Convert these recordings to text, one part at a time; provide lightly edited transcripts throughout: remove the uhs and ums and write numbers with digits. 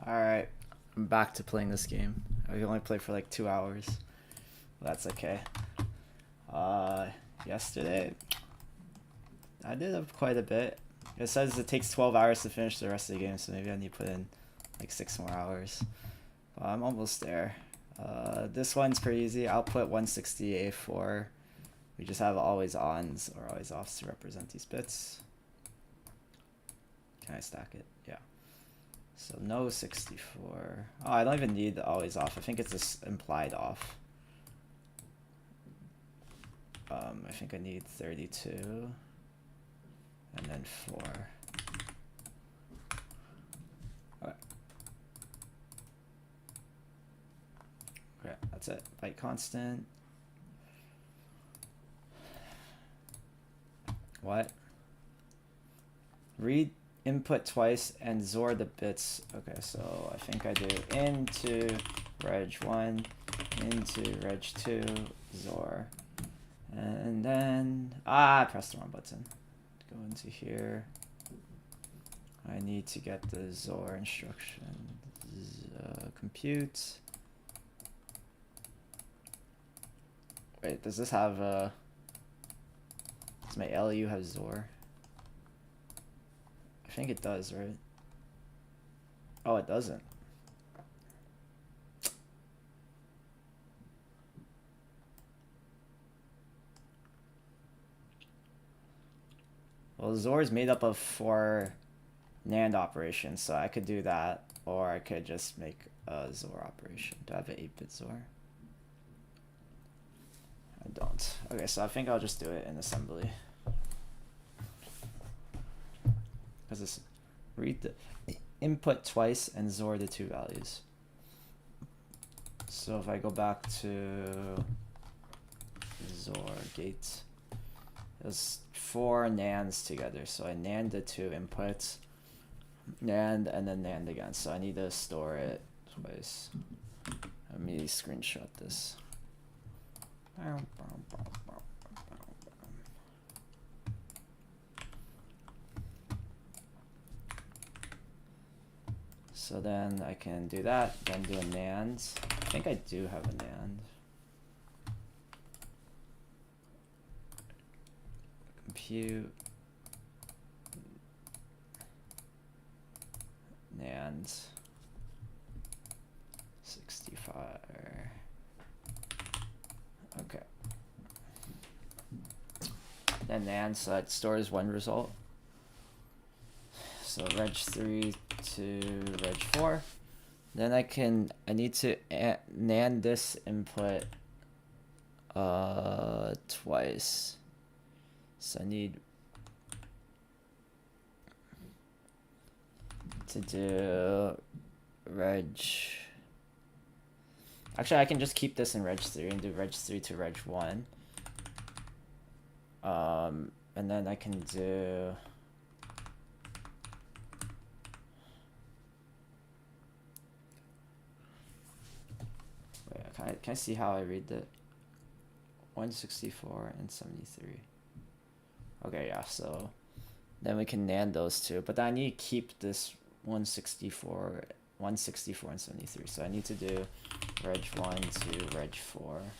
Alright, I'm back to playing this game. I can only play for like 2 hours. That's okay. Yesterday, I did quite a bit. It says it takes 12 hours to finish the rest of the game, so maybe I need to put in like 6 more hours. I'm almost there. This one's pretty easy. Output 160A4. We just have always ons or always offs to represent these bits. Can I stack it? Yeah. So no 64. Oh, I don't even need the always off. I think it's this implied off. I think I need 32 and then 4. Okay. Okay, that's it. Byte constant. What? Read input twice and XOR the bits. Okay, so I think I do into reg1, into reg2, XOR. And then, I pressed the wrong button. Go into here. I need to get the XOR instruction. Compute. Wait, does this have does my LU have XOR? I think it does, right? Oh, it doesn't. Well, XOR is made up of 4 NAND operations, so I could do that, or I could just make a XOR operation. Do I have an 8-bit XOR? I don't. Okay, so I think I'll just do it in assembly. Because it's read the input twice and XOR the 2 values. So if I go back to XOR gate, there's 4 NANDs together. So I NAND the 2 inputs, NAND and then NAND again. So I need to store it twice. Let me screenshot this. So then I can do that, then do a NAND. I think I do have a NAND. Compute. NAND. 65. Okay. Then NAND, so that stores one result. So reg3 to reg4. Then I need to NAND this input twice. So I need to do reg. Actually, I can just keep this in reg3 and do reg3 to reg1. And then I can do can I see how I read the 164 and 73? Okay, yeah, so then we can NAND those two, but I need to keep this 164 and 73. So I need to do reg1 to reg4.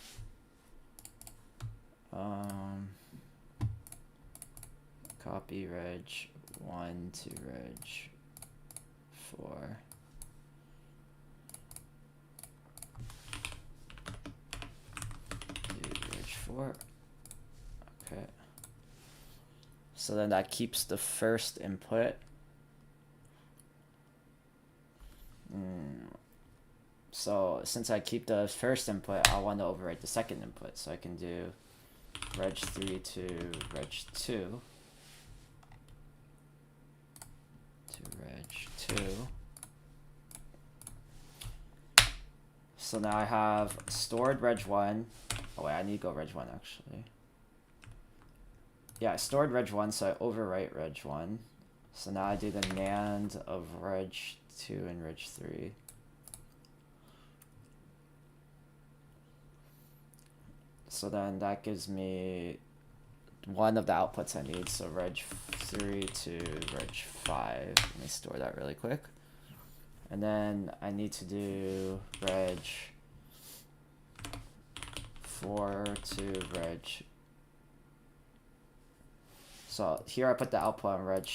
Copy reg1 to reg4. Okay. So then that keeps the first input. So since I keep the first input, I want to overwrite the second input. So I can do reg3 to reg2 to reg2. So now I have stored reg1. Oh wait, I need to go reg1 actually. Yeah, I stored reg1, so I overwrite reg1. So now I do the NAND of reg2 and reg3. So then that gives me one of the outputs I need, so reg3 to reg5. Let me store that really quick. And then I need to do reg 4 to reg. So here I put the output on reg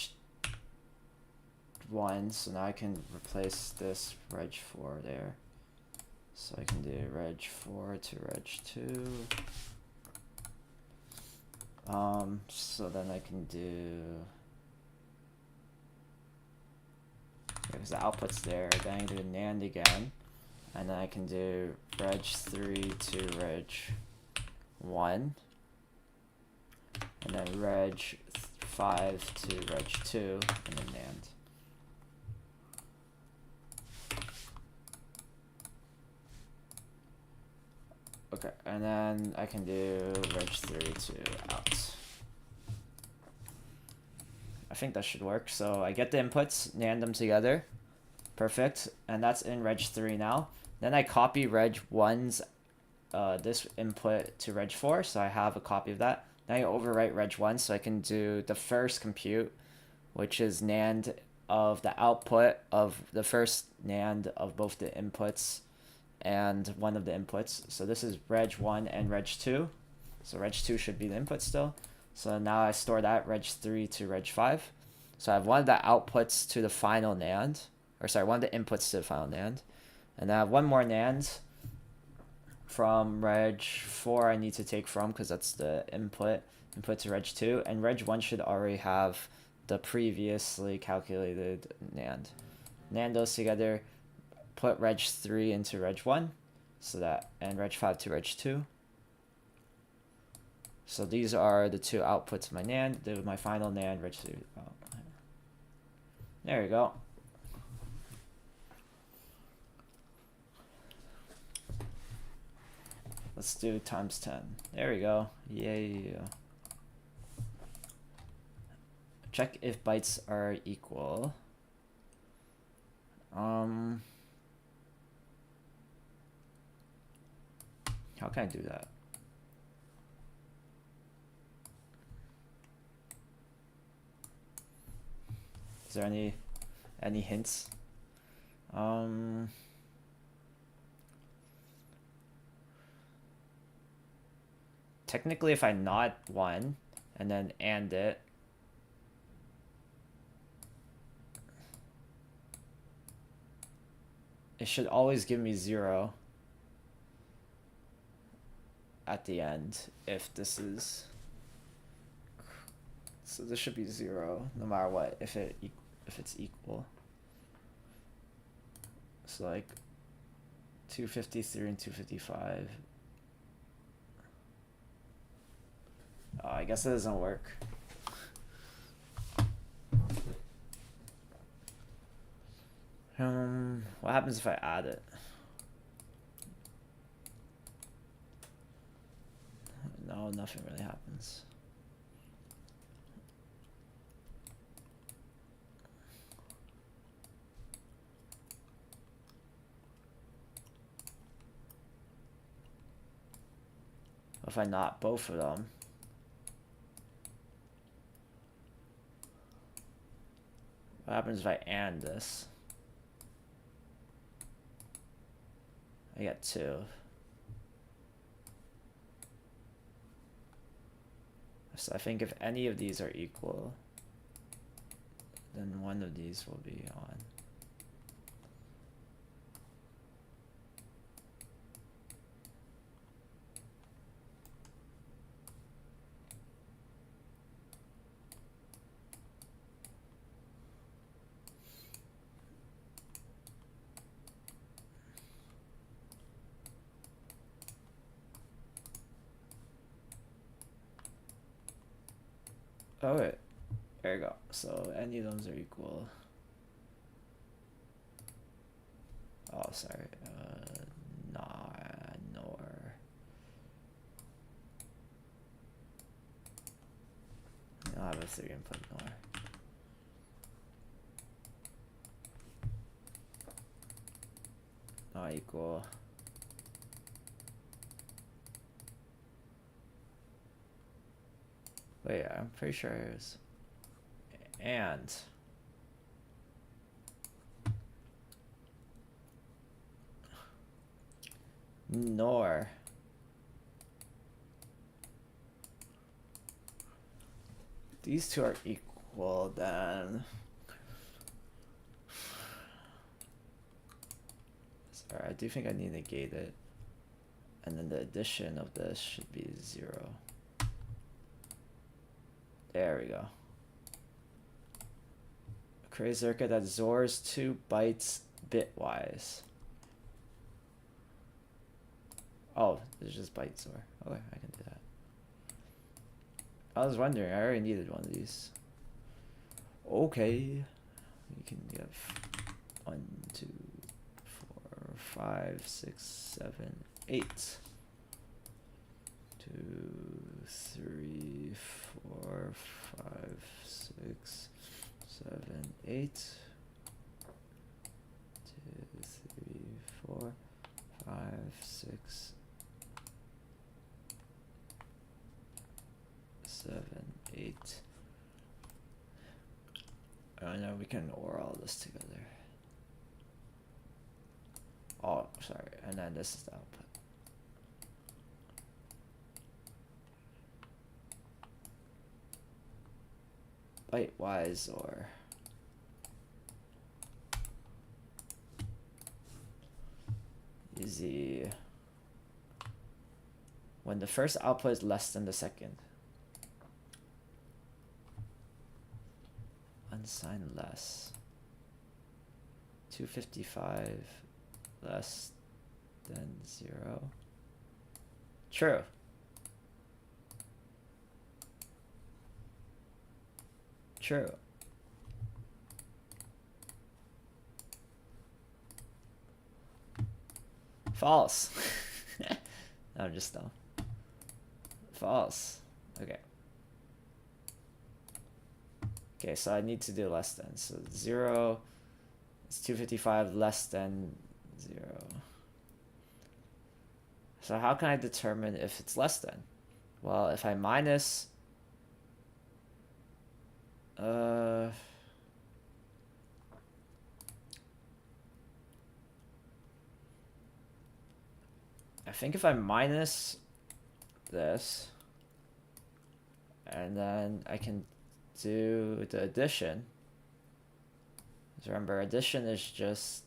1, so now I can replace this reg 4 there. So I can do reg 4 to reg 2. So then I can do, because the output's there, then I can do NAND again, and then I can do reg 3 to reg 1, and then reg 5 to reg 2, and then NAND. Okay, and then I can do reg 3 to out. I think that should work. So I get the inputs, NAND them together. Perfect. And that's in reg 3 now. Then I copy reg 1's this input to reg 4, so I have a copy of that. Then I overwrite reg 1, so I can do the first compute, which is NAND of the output of the first NAND of both the inputs and one of the inputs. So this is reg 1 and reg 2. So reg 2 should be the input still. So now I store that reg 3 to reg 5. So I have one of the outputs to the final NAND, or sorry, one of the inputs to the final NAND. And then I have one more NAND from reg 4 I need to take from, because that's the input to reg 2. And reg 1 should already have the previously calculated NAND. NAND those together, put reg 3 into reg 1, so that, and reg 5 to reg 2. So these are the two outputs of my NAND, my final NAND, reg 3. Oh, there you go. Let's do times 10. There we go. Yay. Check if bytes are equal. How can I do that? Is there any hints? Technically, if I not 1 and then AND it, it should always give me 0 at the end if this is, so this should be 0 no matter what if it's equal. So like 253 and 255. Oh, I guess it doesn't work. What happens if I add it? No, nothing really happens. If I not both of them? What happens if I AND this? I get 2. So I think if any of these are equal, then one of these will be on. Oh wait, there you go. So any of those are equal. Oh, sorry. Nor. I'll have a 3 input nor. Not equal. Wait, I'm pretty sure it was. And nor these two are equal, then sorry, I do think I need to negate it, and then the addition of this should be 0. There we go. Create a circuit that XORs 2 bytes bitwise. Oh, there's just byte XOR. Okay, I can do that. I was wondering, I already needed one of these. Okay. You can get 1, 2, 4, 5, 6, 7, 8. 2, 3, 4, 5, 6, 7, 8. 2, 3, 4, 5, 6, 7, 8. Oh no, we can OR all this together. Oh, sorry, and then this is the output. Bytewise or easy when the first output is less than the second. Unsigned less. 255 less than 0. True. True. False. No, just dumb. False. Okay. Okay, so I need to do less than. So 0 is 255 less than 0. So how can I determine if it's less than? Well, if I minus I think if I minus this and then I can do the addition. Remember, addition is just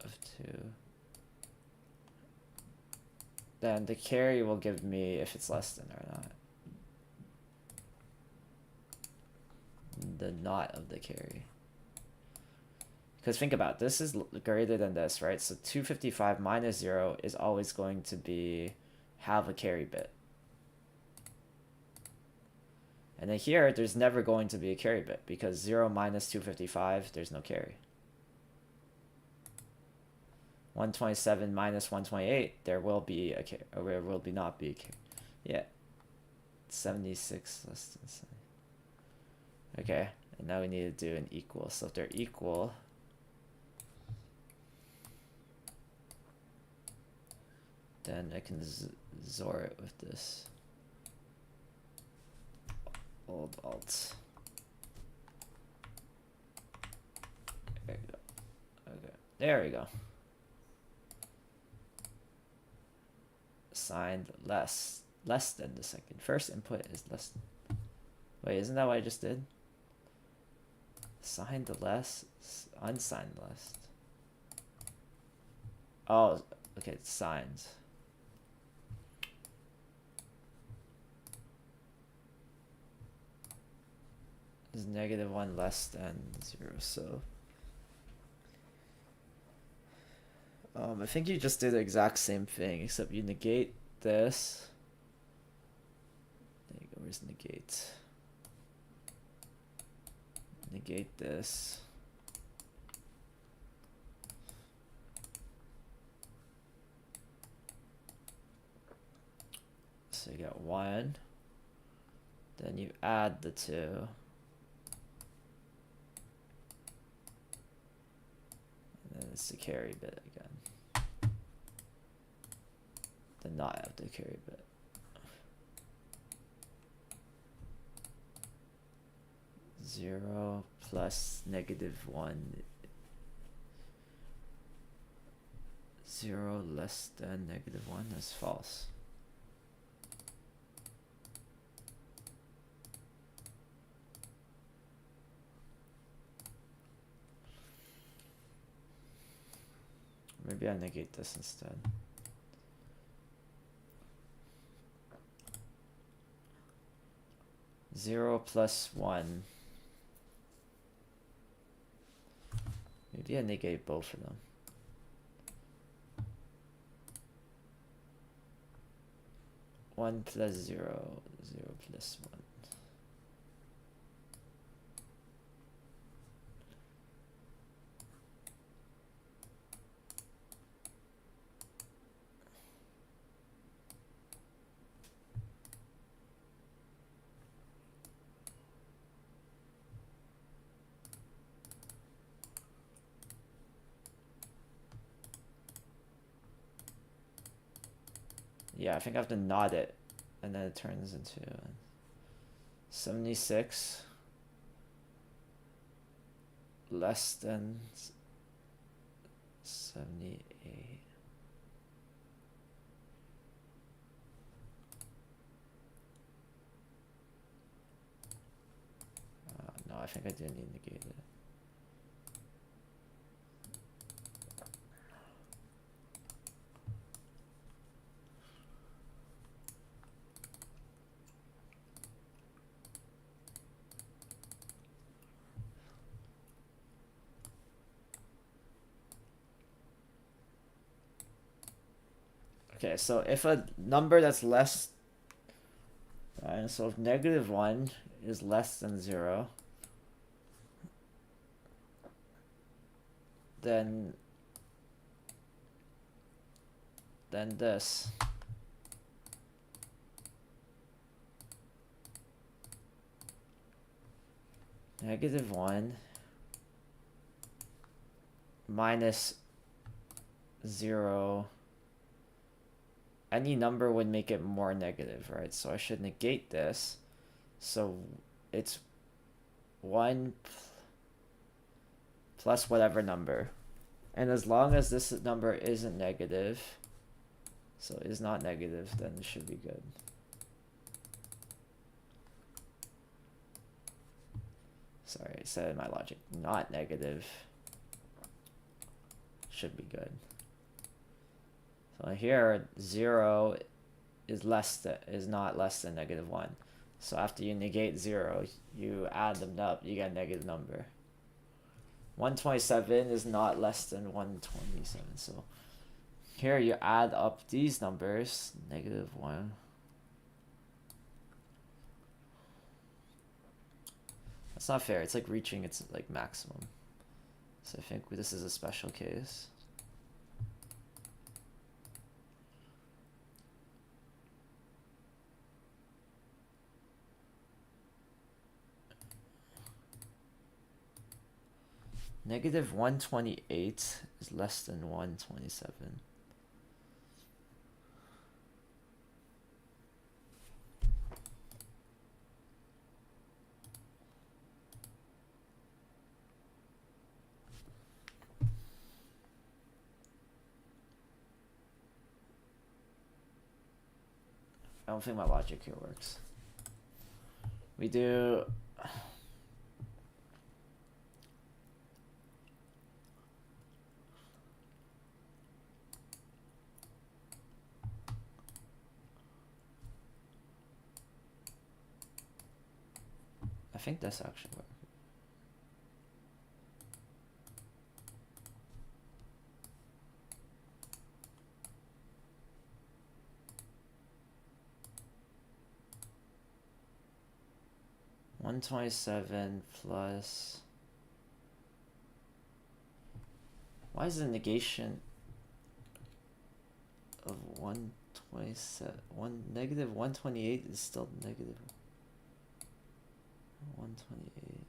of 2. Then the carry will give me if it's less than or not. The not of the carry. Because think about it, this is greater than this, right? So 255 minus 0 is always going to be have a carry bit. And then here, there's never going to be a carry bit because 0 minus 255, there's no carry. 127 minus 128, there will be a carry, or there will be not be a carry. Yeah. 76 less than 70. Okay, and now we need to do an equal. So if they're equal, then I can XOR it with this. Old alt. There we go. Okay, there we go. Signed less than the second. First input is less than. Wait, isn't that what I just did? Signed less, unsigned less. Oh, okay, it's signed. Is -1 less than 0, so I think you just did the exact same thing, except you negate this. There you go, where's negate? Negate this. So you got 1. Then you add the 2. And it's the carry bit again. The not have the carry bit. Zero plus -1. 0 less than -1? That's false. Maybe I negate this instead. Zero plus 1. Maybe I negate both of them. One plus 0, 0 plus 1. Yeah, I think I have to knot it, and then it turns into 76 less than 78. No, I think I didn't need to negate it. Okay, so if a number that's less, so if -1 is less than 0, then this. -1 minus 0. Any number would make it more negative, right? So I should negate this. So it's 1 plus whatever number. And as long as this number isn't negative, so is not negative, then it should be good. Sorry, I said in my logic, not negative. Should be good. So here, 0 is not less than -1. So after you negate 0, you add them up, you get a negative number. 127 is not less than 127. So here you add up these numbers, -1. That's not fair. It's like reaching its like maximum. So I think this is a special case. -128 is less than 127. I don't think my logic here works. We do... I think this actually works. $127 plus... Why is the negation of 127... -128 is still negative 128.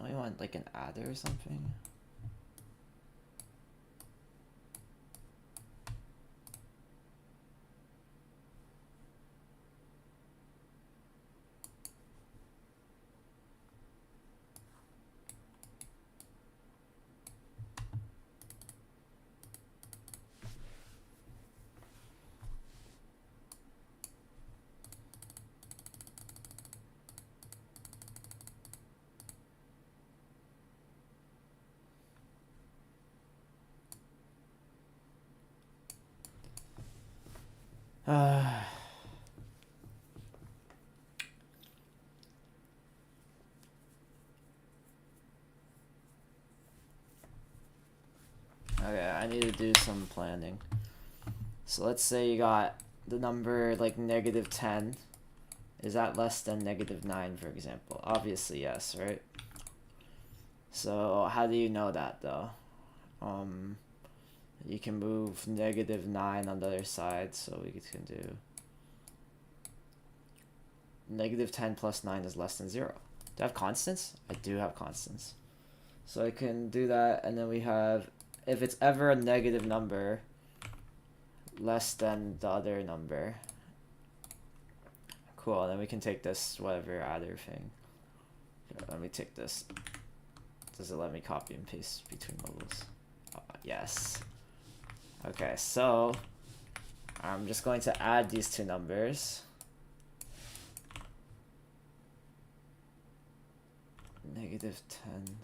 Don't we want like an adder or something? Okay, I need to do some planning. So let's say you got the number like -10. Is that less than -9, for example? Obviously, yes, right? So how do you know that though? You can move -9 on the other side, so we can do -10 plus 9 is less than 0. Do I have constants? I do have constants. So I can do that, and then we have, if it's ever a negative number, less than the other number. Cool, and then we can take this whatever other thing. Let me take this. Does it let me copy and paste between levels? Yes. Okay, so I'm just going to add these two numbers. -10.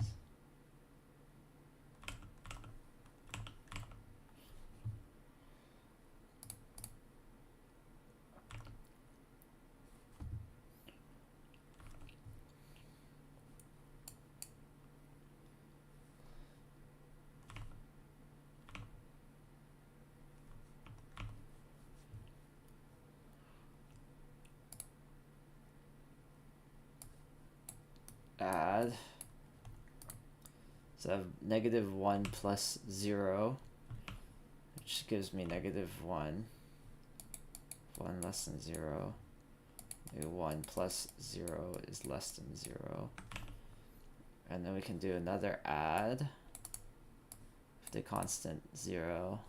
Add. So I have -1 plus 0, which gives me -1. 1 less than 0. 1 plus 0 is less than 0. And then we can do another add with the constant 0.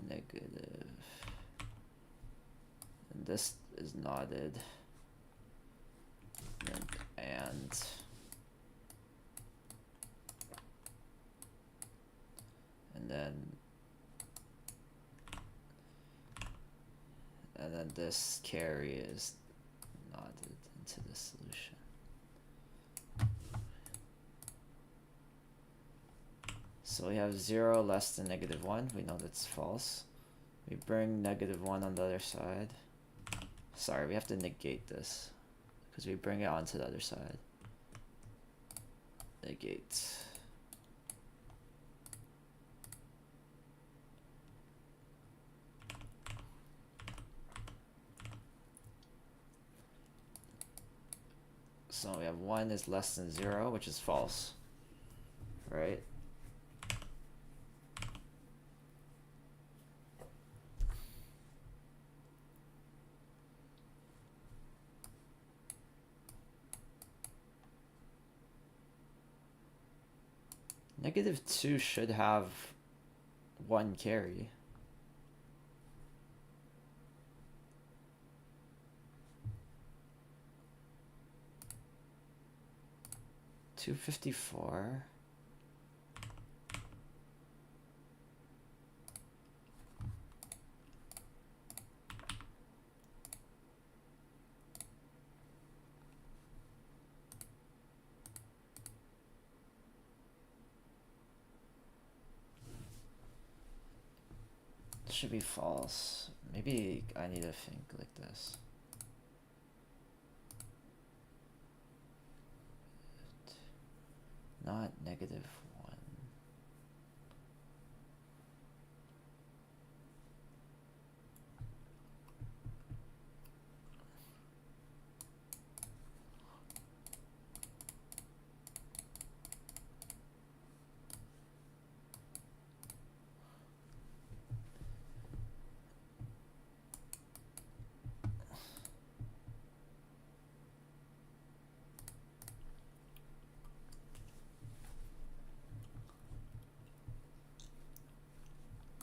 Negative. And this is knotted. And then this carry is knotted into the solution. So we have 0 less than -1. We know that's false. We bring -1 on the other side. Sorry, we have to negate this because we bring it onto the other side. Negate. So we have 1 is less than 0, which is false, right? -2 should have 1 carry. $254. This should be false. Maybe I need to think like this. Not -1.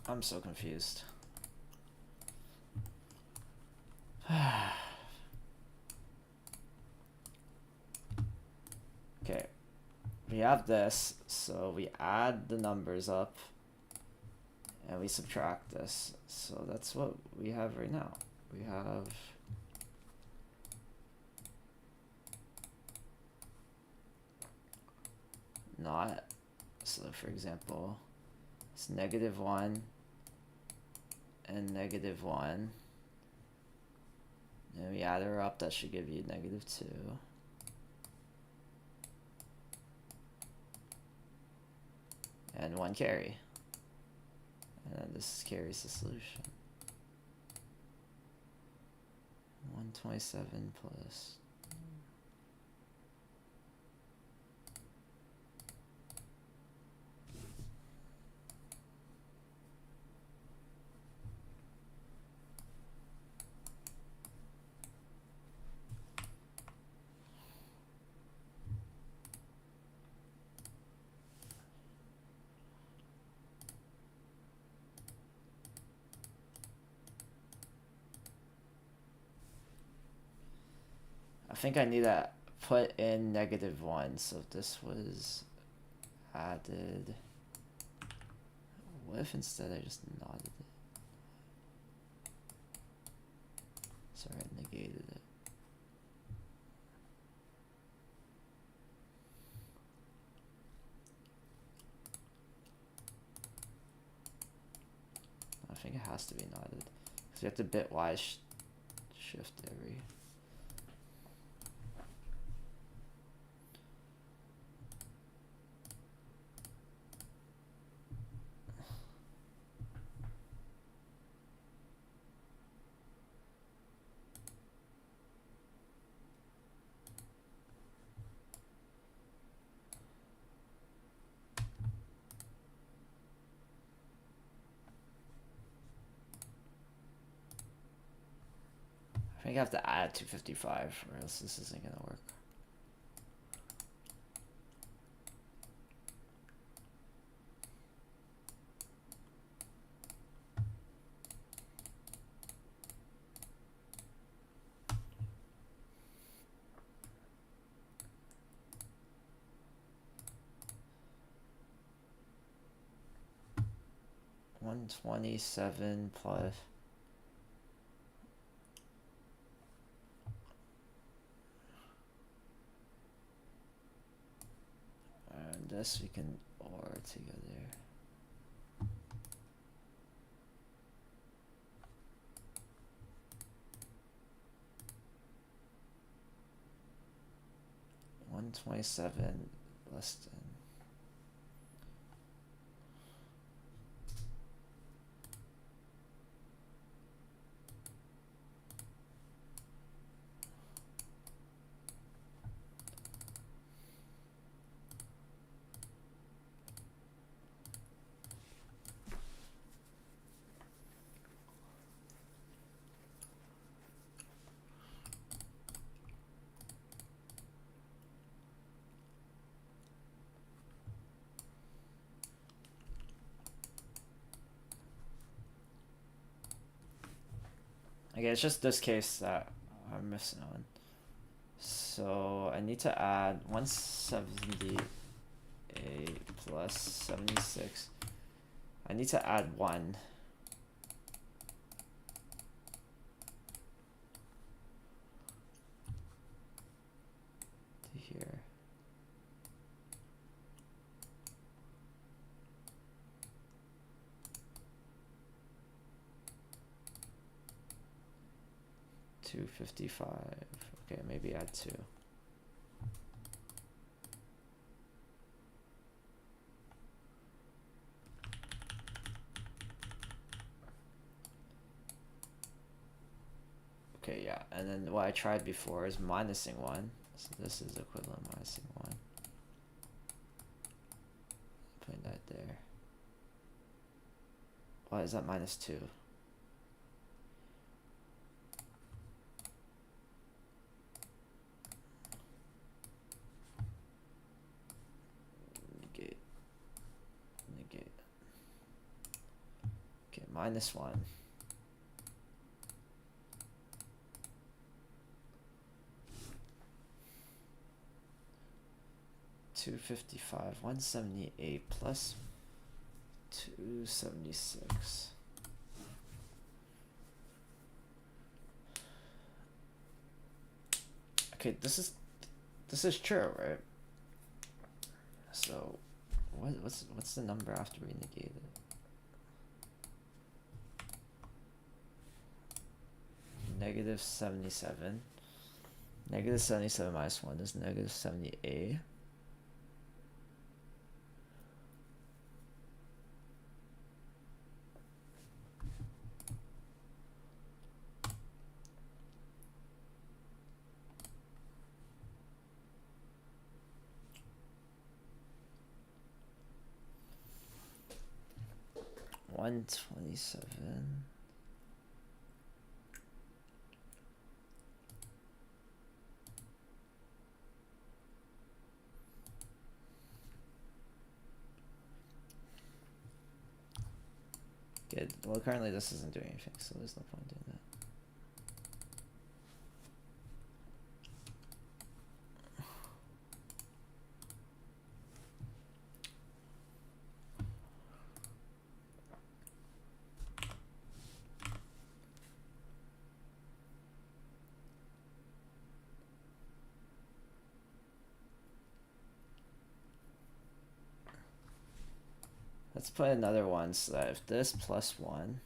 I'm so confused. Okay, we have this, so we add the numbers up and we subtract this. So that's what we have right now. We have not, so for example, it's -1 and -1. And we add her up, that should give you -2. And 1 carry. And then this carries the solution. 127 plus. I think I need to put in -1, so if this was added, what if instead I just nodded it? Sorry, I negated it. I think it has to be nodded, because you have to bitwise shift every. I think I have to add 255 or else this isn't gonna work. $127 plus. And this we can OR together. $127 less than. Okay, it's just this case that I'm missing on. So I need to add 178 plus 76. I need to add 1. To here. $255. Okay, maybe add 2. Okay, yeah, and then what I tried before is minusing 1. So this is equivalent minusing 1. Putting that there. Why is that -2? Negate. -1. 255, 178 plus 276. Okay, this is true, right? So what's the number after we negate it? -77. -77 minus 1 is -78. $127. Good. Well, currently this isn't doing anything, so there's no point doing that. Let's put another one so that if this +1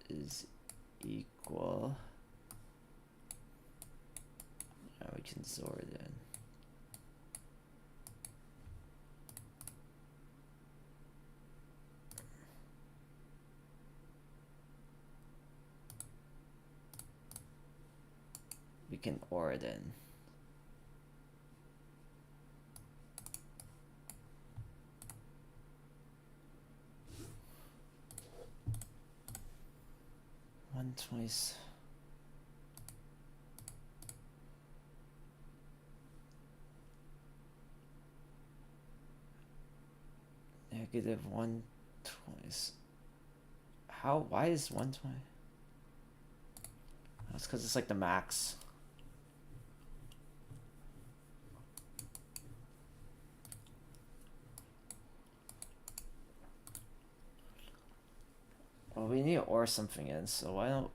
is equal, now we can XOR it in. We can OR it in. -120. -120. How? Why is 120? That's because it's like the max. Well, we need to OR something in, so why don't...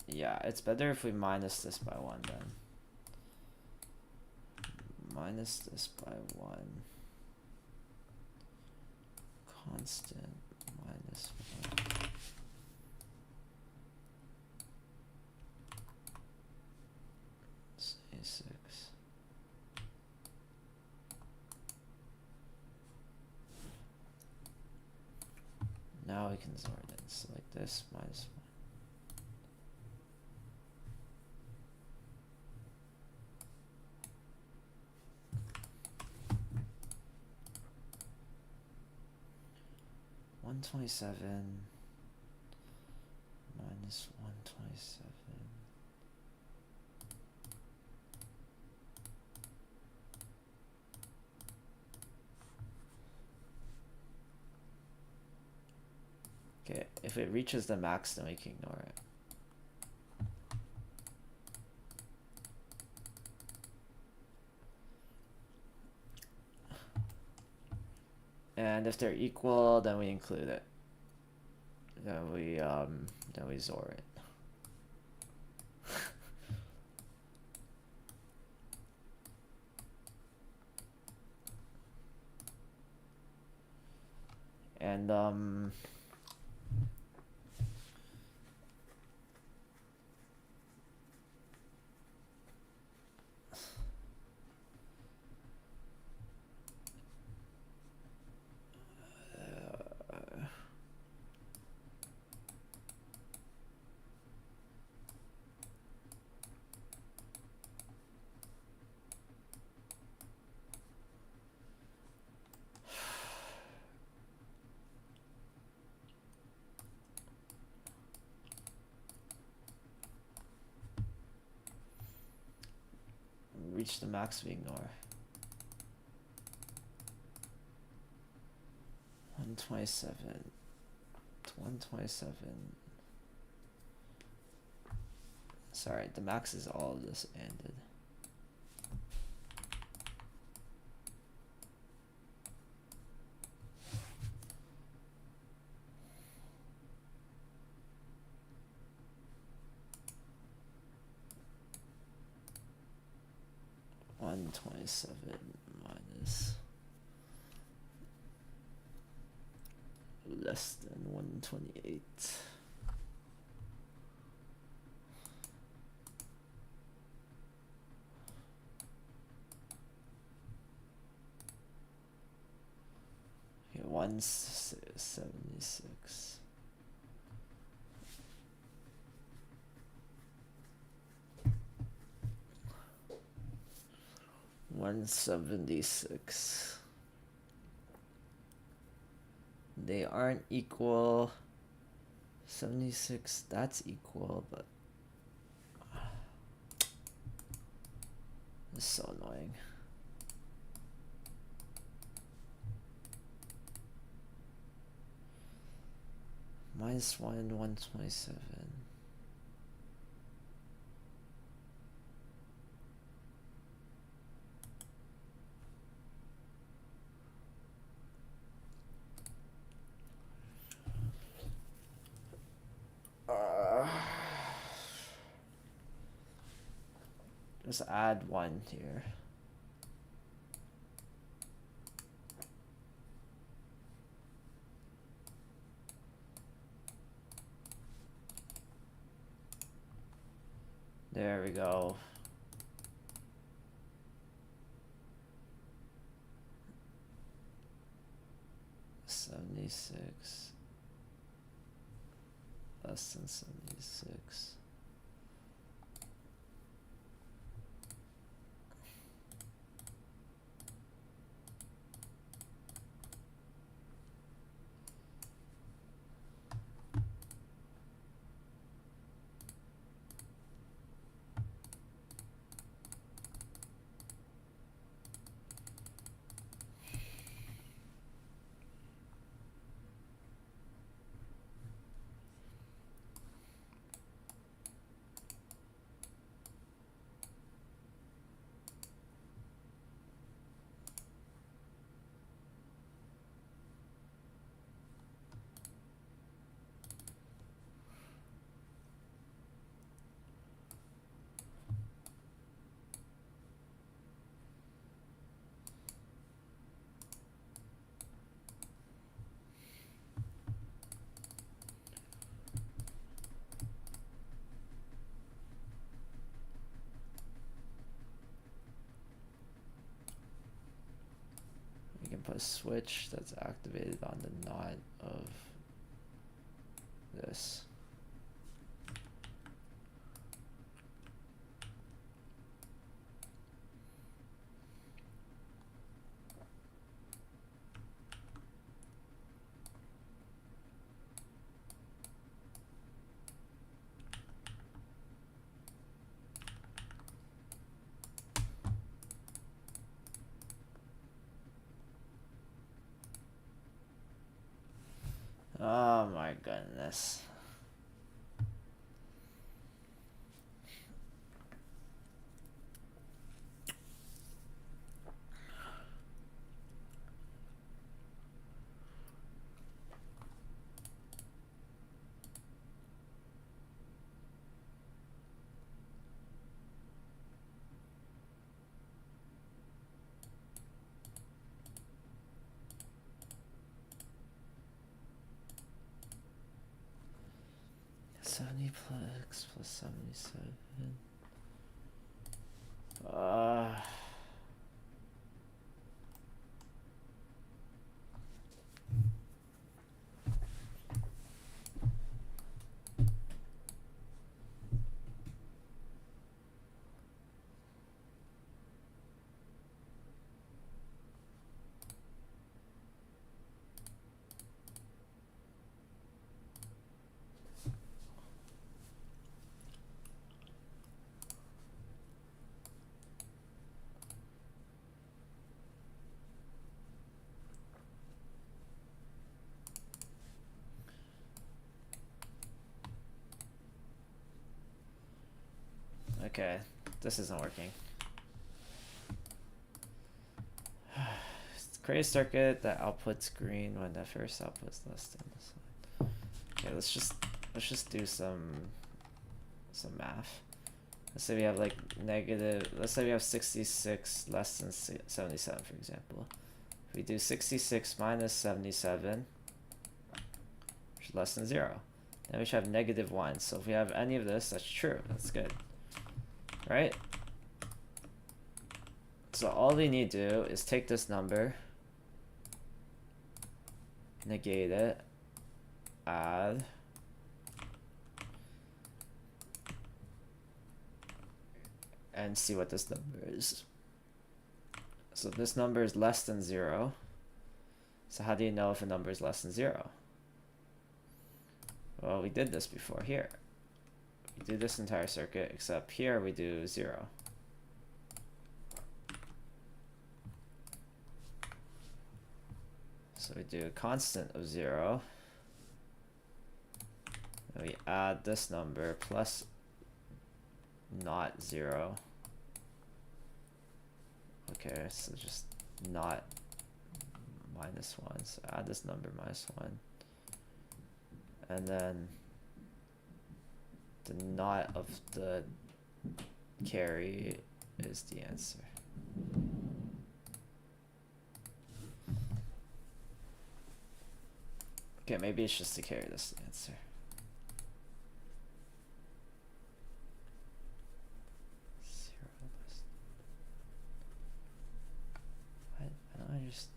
Yeah, it's better if we minus this by 1 then. Minus this by 1. Constant -1. Say 6. Now we can XOR it in. So like this -1. -127 minus 127. Okay, if it reaches the max, then we can ignore it. And if they're equal, then we include it. Then we XOR it. And reach the max, we ignore. 127. 127. Sorry, the max is all of this ended. $127 minus less than 128. Okay, 176. $176. They aren't equal. 76, that's equal, but it's so annoying. Minus 127. Just add 1 here. There we go. $76 less than 76. We can put a switch that's activated on the NOT of this. Oh my goodness. $70 plus 77. Okay, this isn't working. Create a circuit that outputs green when the first output is less than this one. Okay, let's just do some math. Let's say we have like negative, let's say we have 66 less than 77, for example. If we do 66 minus 77, which is less than 0, then we should have negative 1. So if we have any of this, that's true. That's good. Right? So all we need to do is take this number, negate it, add, and see what this number is. So this number is less than 0. So how do you know if a number is less than 0? Well, we did this before here. We do this entire circuit, except here we do 0. So we do a constant of 0. And we add this number plus not 0. Okay, so just not minus 1. So add this number minus 1. And then the not of the carry is the answer. Okay, maybe it's just to carry this answer. I just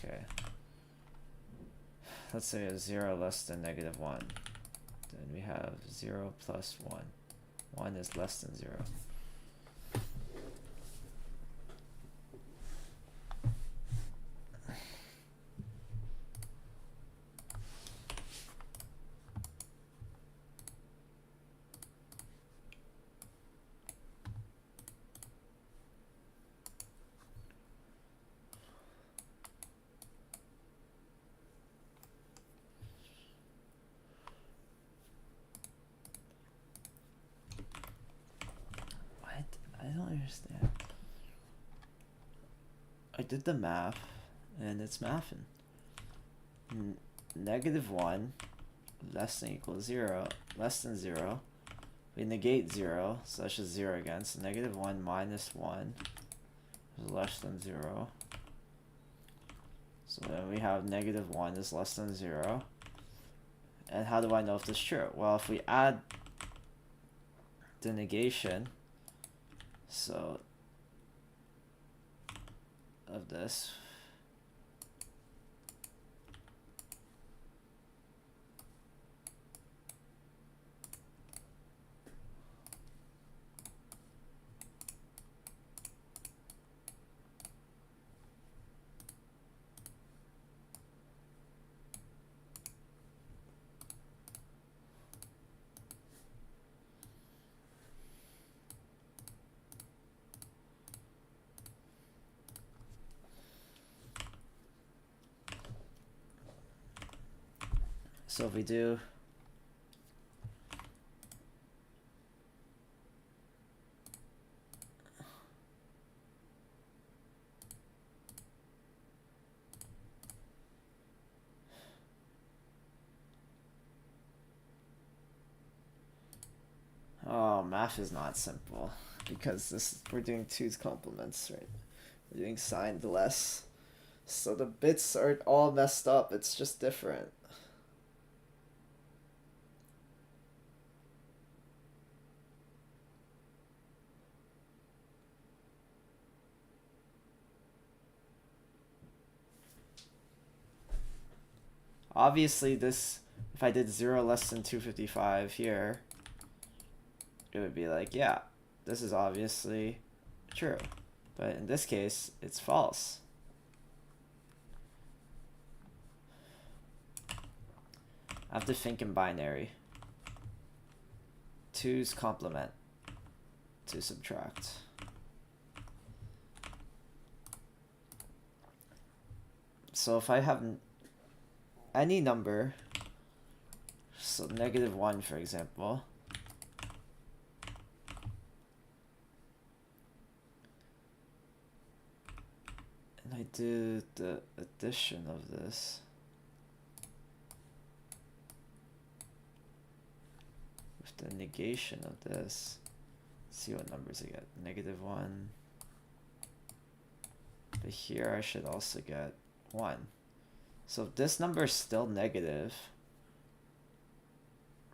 okay. Let's say a 0 less than negative 1. Then we have 0 plus 1. 1 is less than 0. I don't understand. I did the math, and it's mathing. Negative 1 less than equals 0, less than 0. We negate 0, so that's just 0 again. So negative 1 minus 1 is less than 0. So then we have negative 1 is less than 0. And how do I know if this is true? Well, if we add the negation, so of this, so if we do math is not simple because we're doing 2's complements, right? We're doing signed less. So the bits aren't all messed up, it's just different. Obviously this, if I did 0 less than 255 here, it would be like, yeah, this is obviously true. But in this case, it's false. I have to think in binary. 2's complement to subtract. So if I have any number, So -1, for example. And I do the addition of this. With the negation of this. Let's see what numbers I get. -1. But here I should also get 1. So if this number is still negative,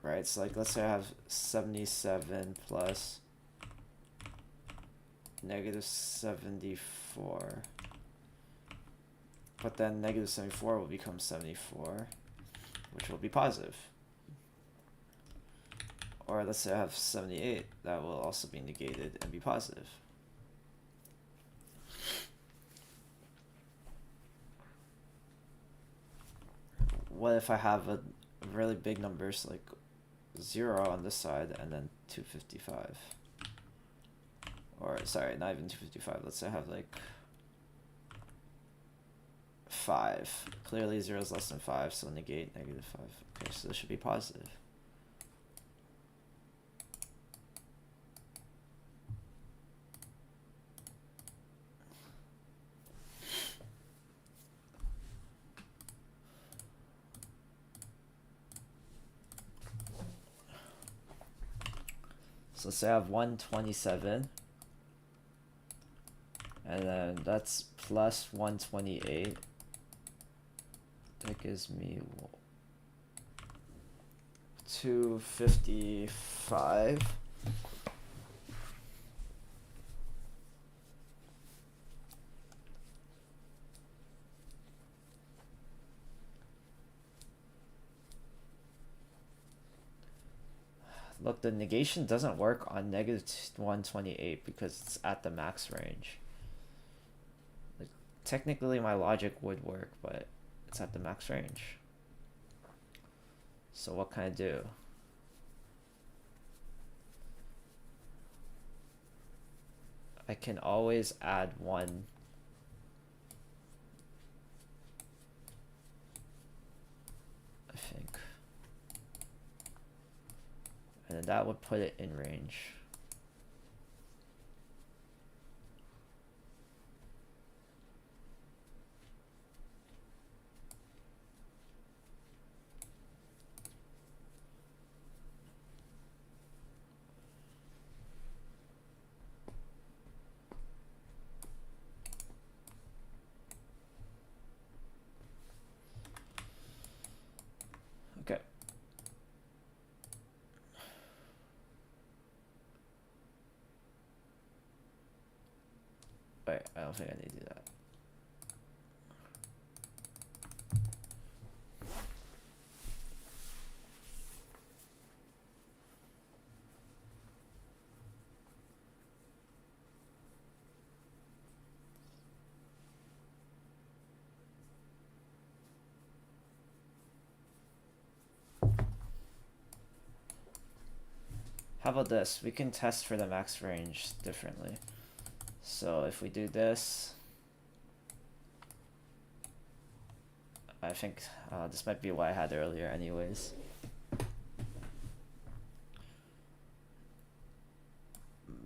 right? So like, let's say I have 77 plus -74. But then -74 will become 74, which will be positive. Or let's say I have 78, that will also be negated and be positive. What if I have a really big numbers like 0 on this side and then 255? Or sorry, not even 255. Let's say I have like 5. Clearly 0 is less than 5, so negate -5. Okay, so this should be positive. So let's say I have 127, and then that's plus 128. That gives me 255. Look, the negation doesn't work on -128 because it's at the max range. Like, technically my logic would work, but it's at the max range. So what can I do? I can always add 1. I think. And that would put it in range. Okay. Wait, I don't think I need to do that. How about this? We can test for the max range differently. So if we do this, I think this might be what I had earlier anyways.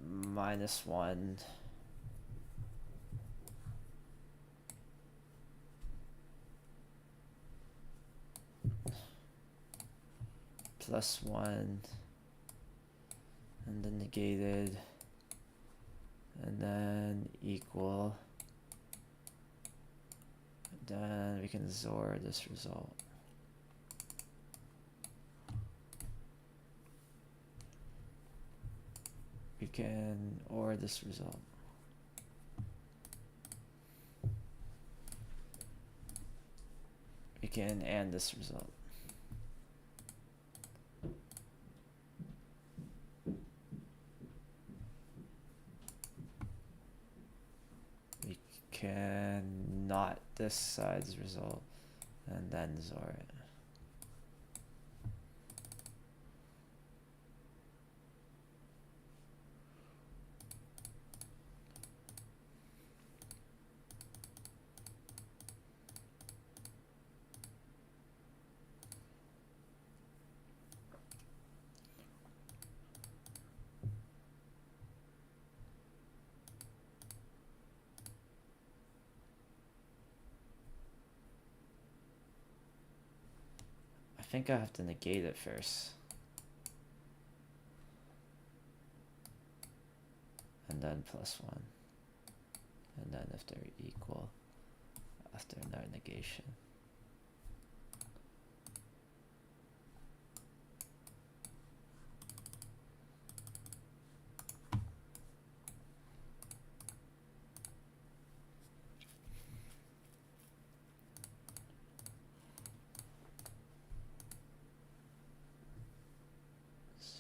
-1. +1. And then negated, and then equal, and then we can XOR this result. We can OR this result. We can AND this result. Can not this side's result and then XOR it. think I have to negate it first. And then +1. And then if they're equal, after another negation.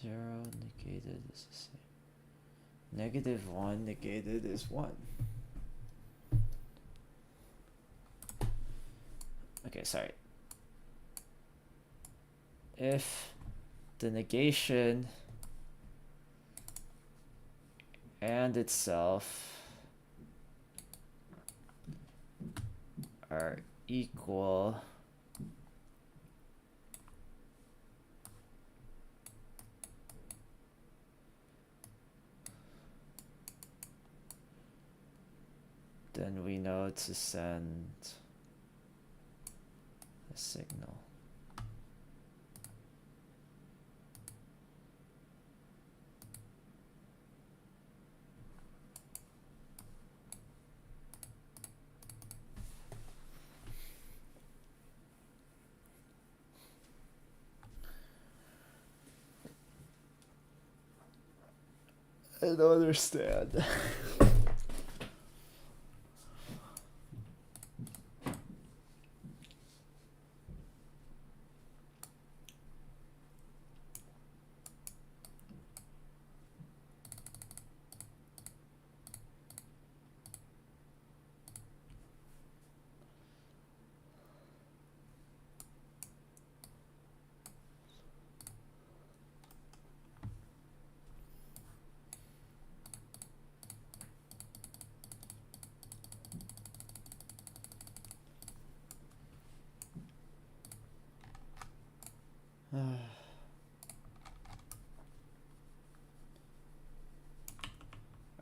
Zero negated is the same. -1 negated is 1. Okay, sorry. If the negation and itself are equal, then we know to send a signal. I don't understand.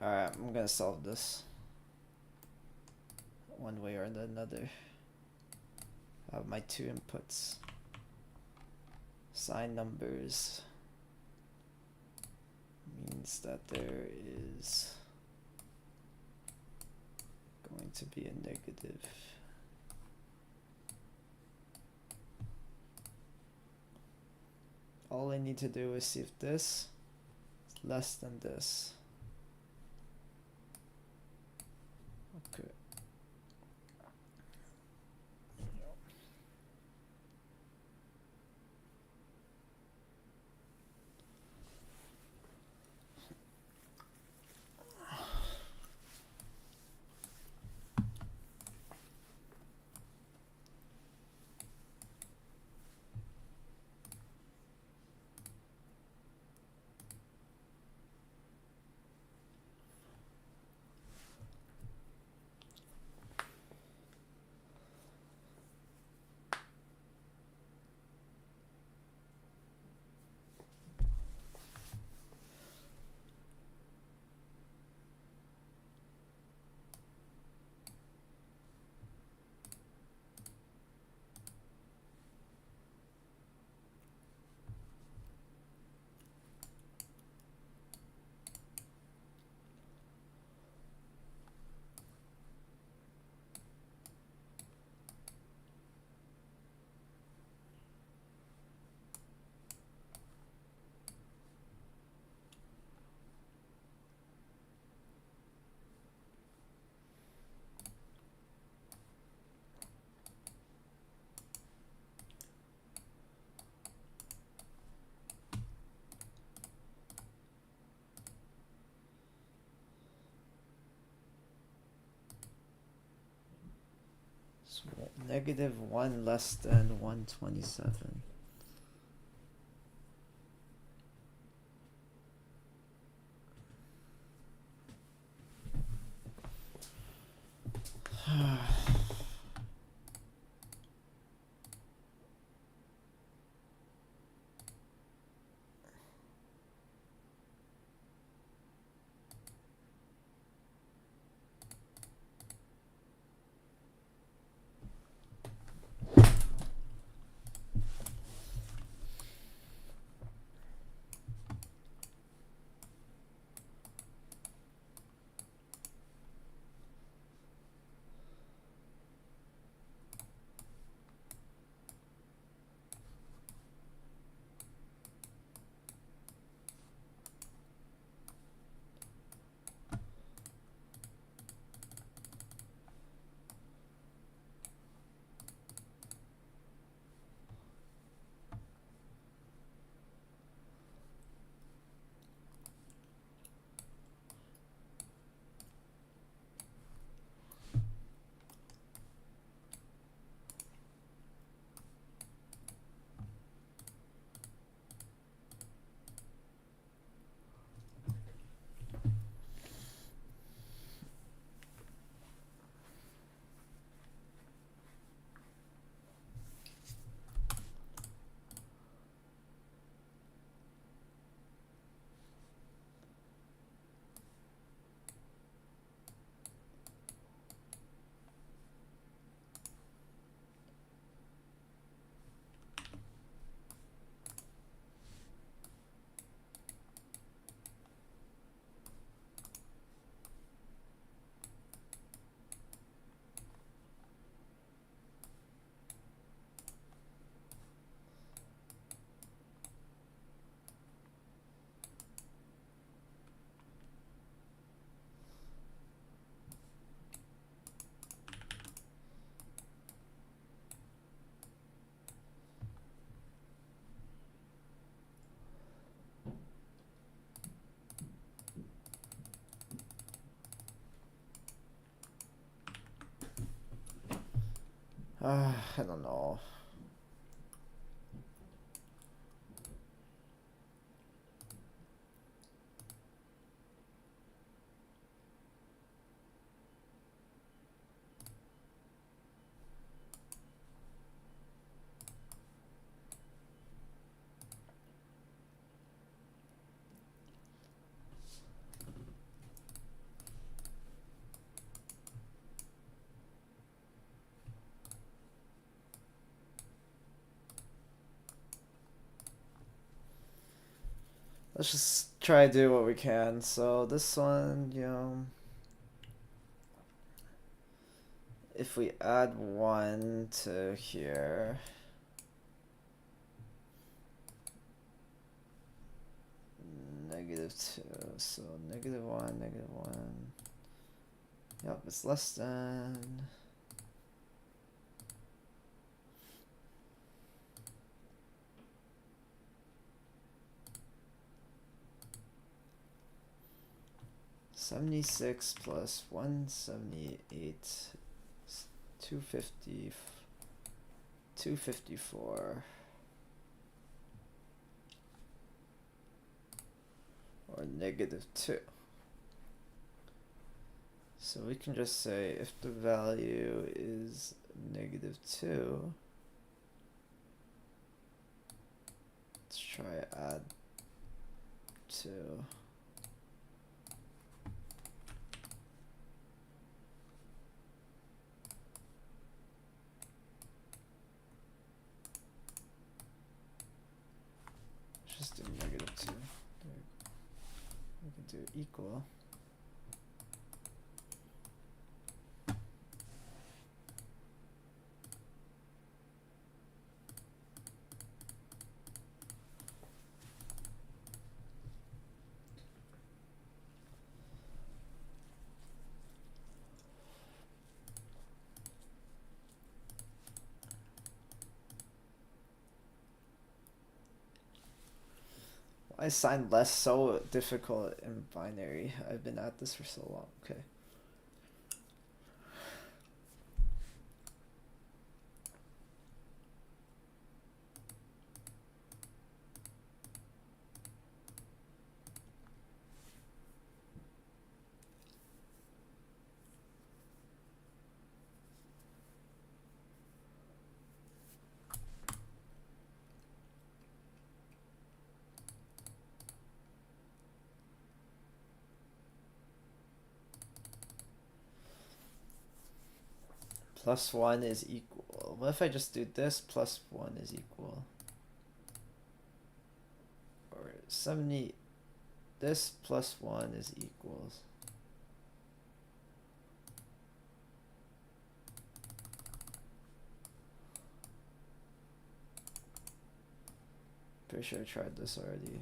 Alright, I'm gonna solve this one way or another. I have my two inputs. Sine numbers means that there is going to be a negative. All I need to do is see if this is less than this. Okay. So -1 less than 127. I don't know. Let's just try to do what we can. So this one, you know, if we add 1 to here, -2, so -1, -1. Yep, it's less than. $76 plus 178, 250, 254, or -2. So we can just say if the value is -2, let's try add 2. Just do -2. We can do equal. I find less so difficult in binary. I've been at this for so long. Okay. +1 is equal. What if I just do this +1 is equal? Or 70, this +1 is equals. Pretty sure I tried this already.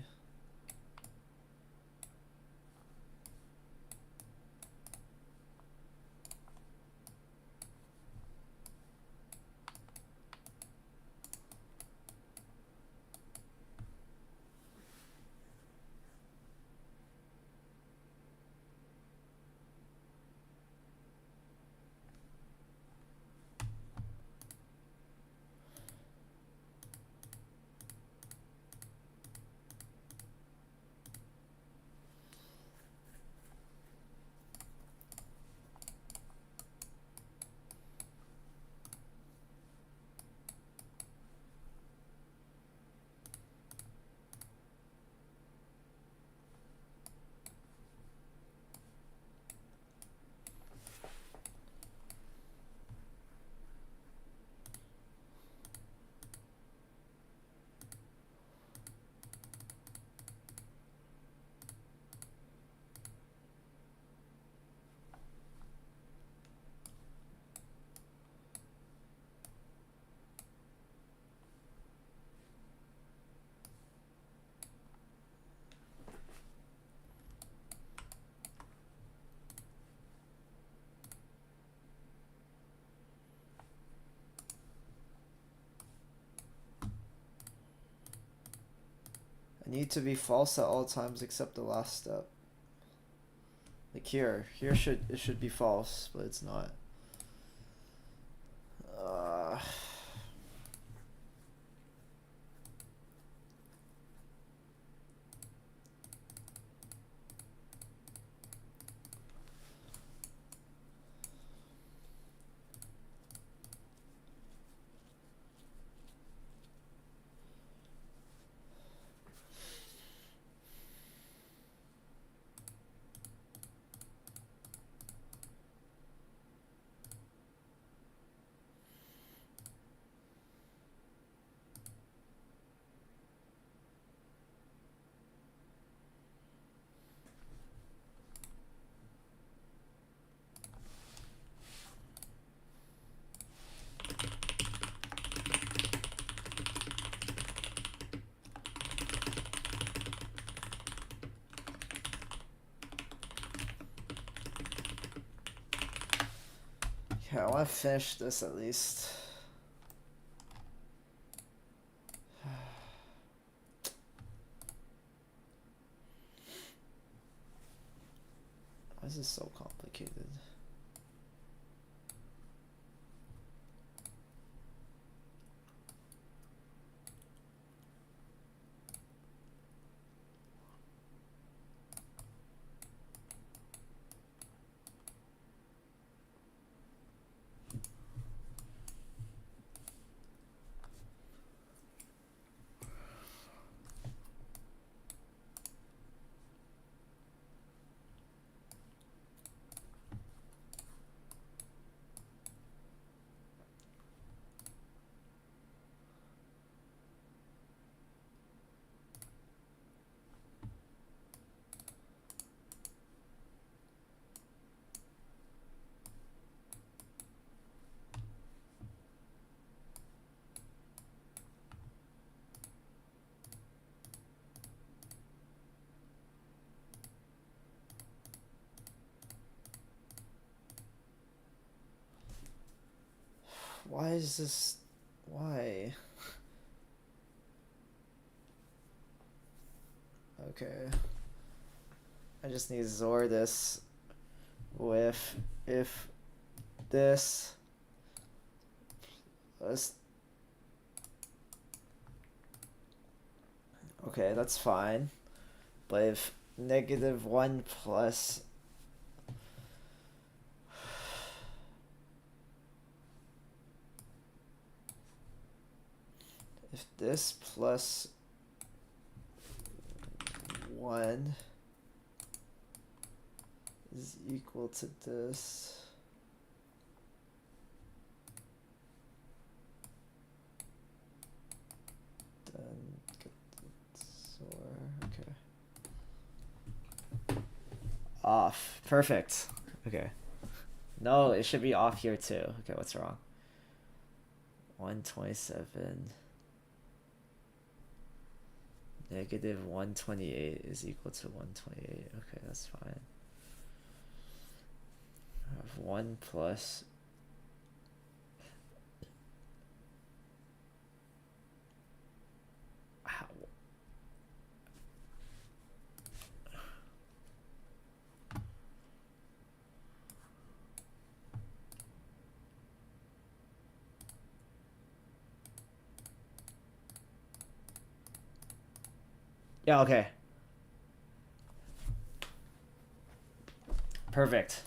Need to be false at all times except the last step. Like here it should be false, but it's not. Okay, I want to finish this at least. Why is this so complicated? Why is this? Why? Okay. I just need to XOR this with if this plus. Okay, that's fine. But if -1 plus if this plus 1 is equal to this, then get the XOR. Okay. Off. Perfect. Okay. No, it should be off here too. Okay, what's wrong? 127 -128 is equal to 128. Okay, that's fine. I have 1 plus yeah, okay. Perfect.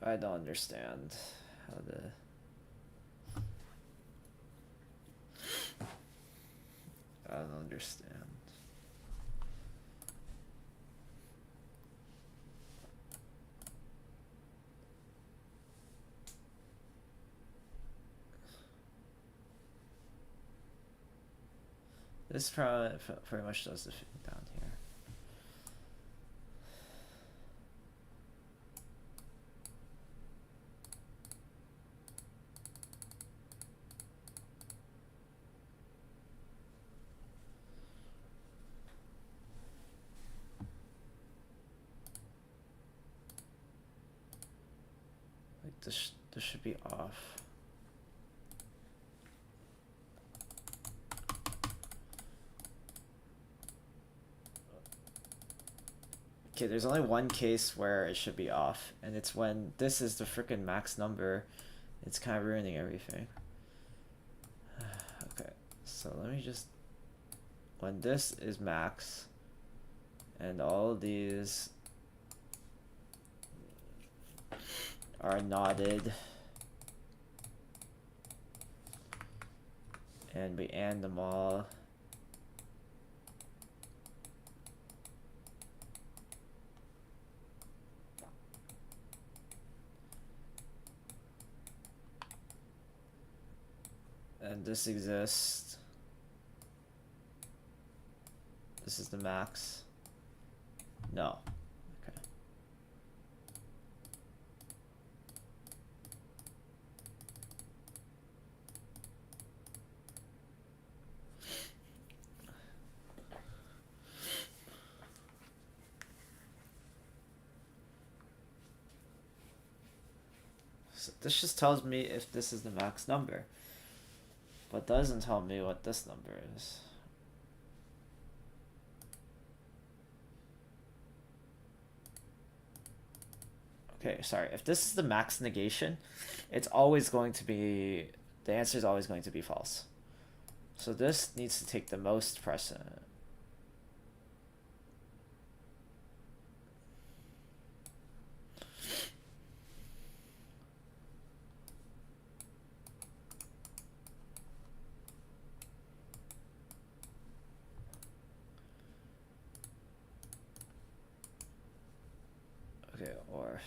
I don't understand how to. I don't understand. This probably pretty much does the thing down here. Like this should be off. Okay, there's only one case where it should be off, and it's when this is the freaking max number. It's kind of ruining everything. Okay, so let me just... When this is max, and all of these are knotted, and we AND them all. And this exists. This is the max. No. Okay. So this just tells me if this is the max number, but doesn't tell me what this number is. Okay, sorry. If this is the max negation, it's always going to be, the answer is always going to be false. So this needs to take the most precedent. Okay, or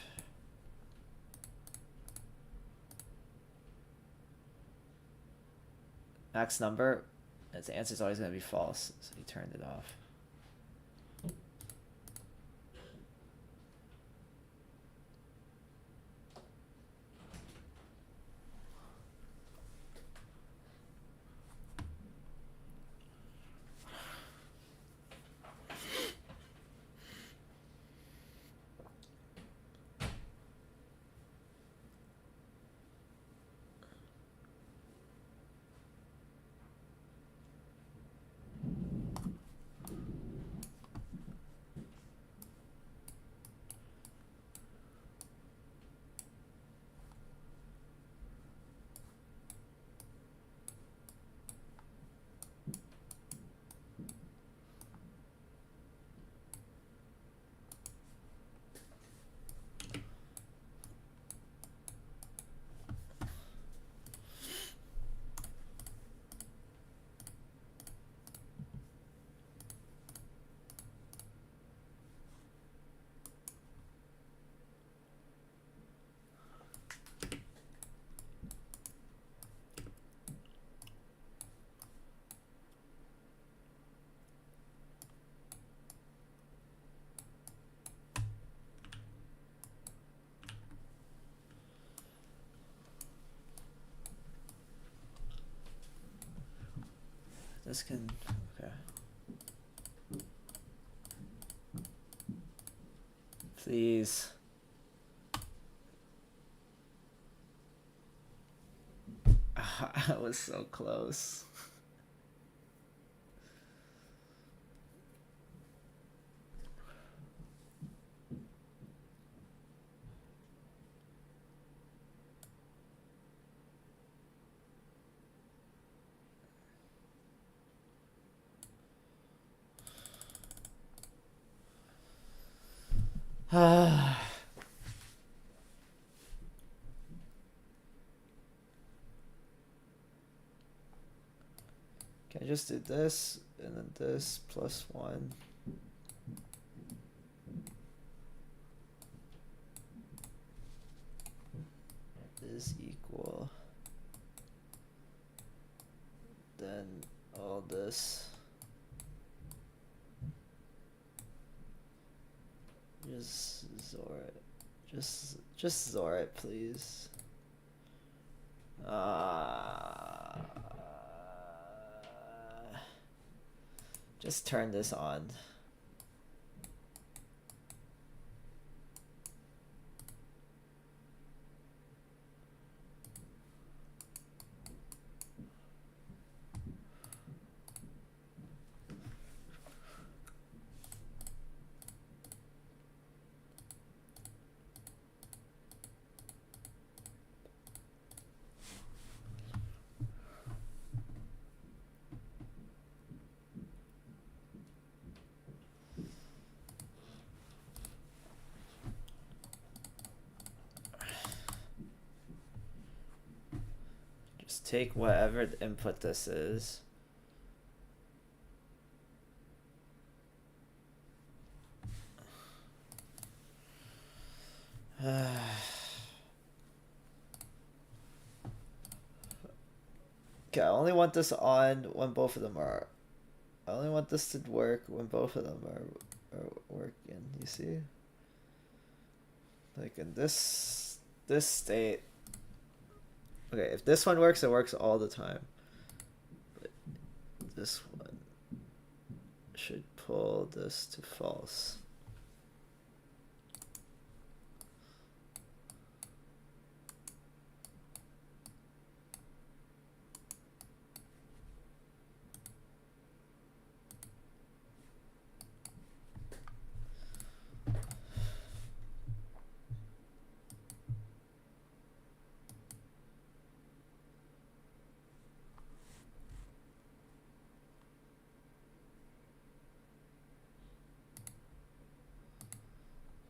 max number, its answer is always going to be false, so he turned it off. This can, okay. Please. I was so close. Can I just do this and then this plus 1? Is equal. Then all this. Just Zor it. Just Zor it, please. Just turn this on. take whatever the input this is. Okay, I only want this on when both of them are. I only want this to work when both of them are working. You see? Like in this state. Okay, if this one works, it works all the time. But this one should pull this to false.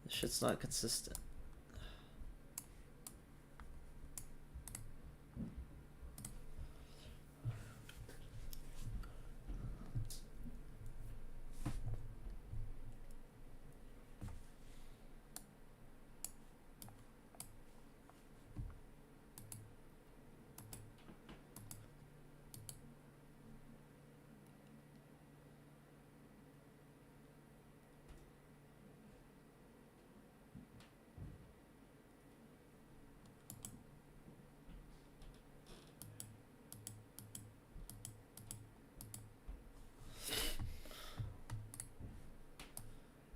This shit's not consistent.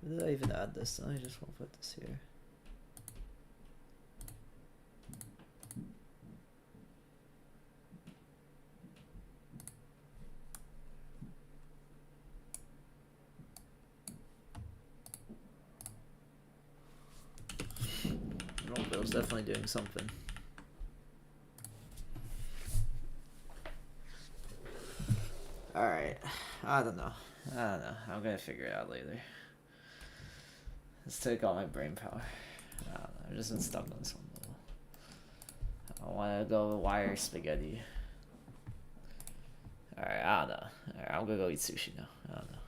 Where did I even add this? I just won't put this here. Oh, but it was definitely doing something. Alright. I don't know. I'm gonna figure it out later. Let's take all my brain power. I don't know. I've just been stuck on this one level. I wanna go wire spaghetti. Alright, I don't know. Alright, I'm gonna go eat sushi now. I don't know.